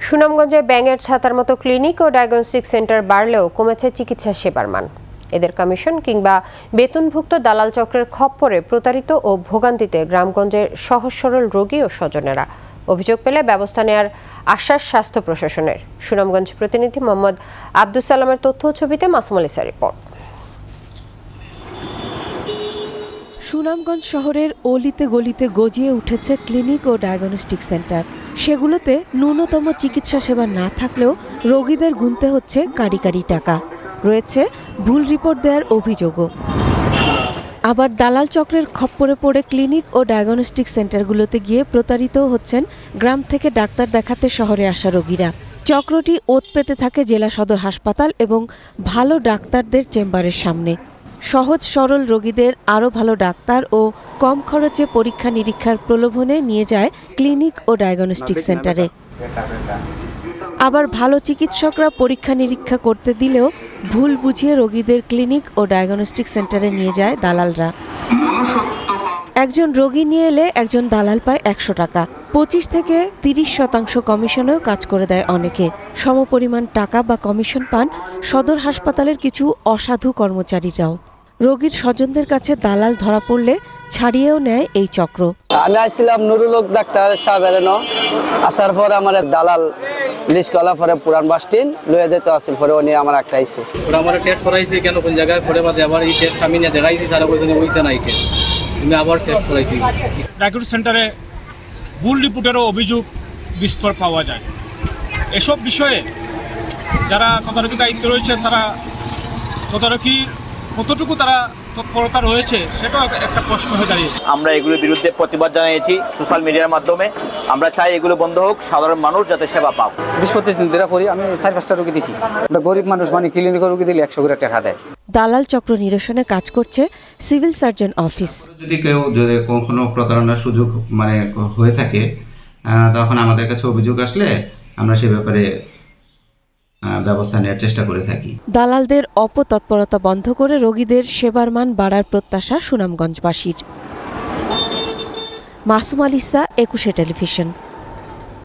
সুনামগঞ্জে ব্যাঙের ছাতার মতো ক্লিনিক ও ডায়াগনস্টিক সেন্টার বাড়লেও কমেছে চিকিৎসা সেবার মান। এদের কমিশন কিংবা বেতনভুক্ত দালাল চক্রের খপ্পরে প্রতারিত ও ভোগান্তিতে গ্রামগঞ্জের সহজ সরল রোগী ও স্বজনেরা। অভিযোগ পেলে ব্যবস্থা নেওয়ার আশ্বাস স্বাস্থ্য প্রশাসনের। সুনামগঞ্জ প্রতিনিধি মোহাম্মদ আব্দুস সালামের তথ্য ছবিতে মাসুম আলিসার রিপোর্ট। সুনামগঞ্জ শহরের অলিতে গলিতে গজিয়ে উঠেছে ক্লিনিক ও ডায়াগনস্টিক সেন্টার। সেগুলোতে ন্যূনতম চিকিৎসা সেবা না থাকলেও রোগীদের গুনতে হচ্ছে কারি কারি টাকা। রয়েছে ভুল রিপোর্ট দেওয়ার অভিযোগও। আবার দালাল চক্রের খপ্পরে পড়ে ক্লিনিক ও ডায়াগনস্টিক সেন্টারগুলোতে গিয়ে প্রতারিত হচ্ছেন গ্রাম থেকে ডাক্তার দেখাতে শহরে আসা রোগীরা। চক্রটি ওত পেতে থাকে জেলা সদর হাসপাতাল এবং ভালো ডাক্তারদের চেম্বারের সামনে। সহজ সরল রোগীদের আরও ভালো ডাক্তার ও কম খরচে পরীক্ষা নিরীক্ষার প্রলোভনে নিয়ে যায় ক্লিনিক ও ডায়াগনস্টিক সেন্টারে। আবার ভালো চিকিৎসকরা পরীক্ষা নিরীক্ষা করতে দিলেও ভুল বুঝিয়ে রোগীদের ক্লিনিক ও ডায়াগনস্টিক সেন্টারে নিয়ে যায় দালালরা। একজন রোগী নিয়ে এলে একজন দালাল পায় 100 টাকা। 25 থেকে 30% কমিশনেও কাজ করে দেয় অনেকে। সমপরিমাণ টাকা বা কমিশন পান সদর হাসপাতালের কিছু অসাধু কর্মচারীরাও। রোগীর স্বজনদের কাছে দালাল ধরা পড়লে ছাড়িয়েও নেয় এই চক্র। আমি আসছিলাম নুরুল হক ডাক্তার সাহেবের আসার পর আমার দালাল লিস্ট করা পরে পুরান বাস স্ট্যান্ড লয়ে যেতে আসছিল পরে উনি আমার একটা আইছে ওরা আমার টেস্ট করাইছে কেন কোন জায়গায় পরে বাদে আবার এই টেস্ট আমি না দেখাইছি সারা কইতে হইছে না এই টেস্ট আমি আবার টেস্ট করাইছি। ডায়াগনস্টিক সেন্টারে ভুল রিপোর্টেরও অভিযোগ বিস্তর পাওয়া যায়। এসব বিষয়ে যারা তদারকি দায়িত্ব রয়েছে তারা তদারকি কতটুকু তারা তৎপরতা রয়েছে সেটাও একটা প্রশ্ন হয়ে দাঁড়িয়েছে। আমরা এগুলোর বিরুদ্ধে প্রতিবাদ জানিয়েছি সোশ্যাল মিডিয়ার মাধ্যমে। আমরা চাই এগুলো বন্ধ হোক, সাধারণ মানুষ যাতে সেবা পাক। 20-25 দিন ধরে করি আমি 4-5টা রোগী দিছি। গরিব মানুষ মানে ক্লিনিকের রোগী দিলে 100 করে টাকা দেয়। দালাল চক্র নিরসনে কাজ করছে সিভিল সার্জন অফিস। যদি কখনো প্রতারণার সুযোগ হয়ে থাকে তখন আমাদের কাছে অভিযোগ আসলে আমরা সে ব্যাপারে ব্যবস্থা নেওয়ার চেষ্টা করে থাকি। দালালদের অপতৎপরতা বন্ধ করে রোগীদের সেবার মান বাড়ার প্রত্যাশা সুনামগঞ্জবাসীর। মাসুম আলিসা, 21 টেলিভিশন।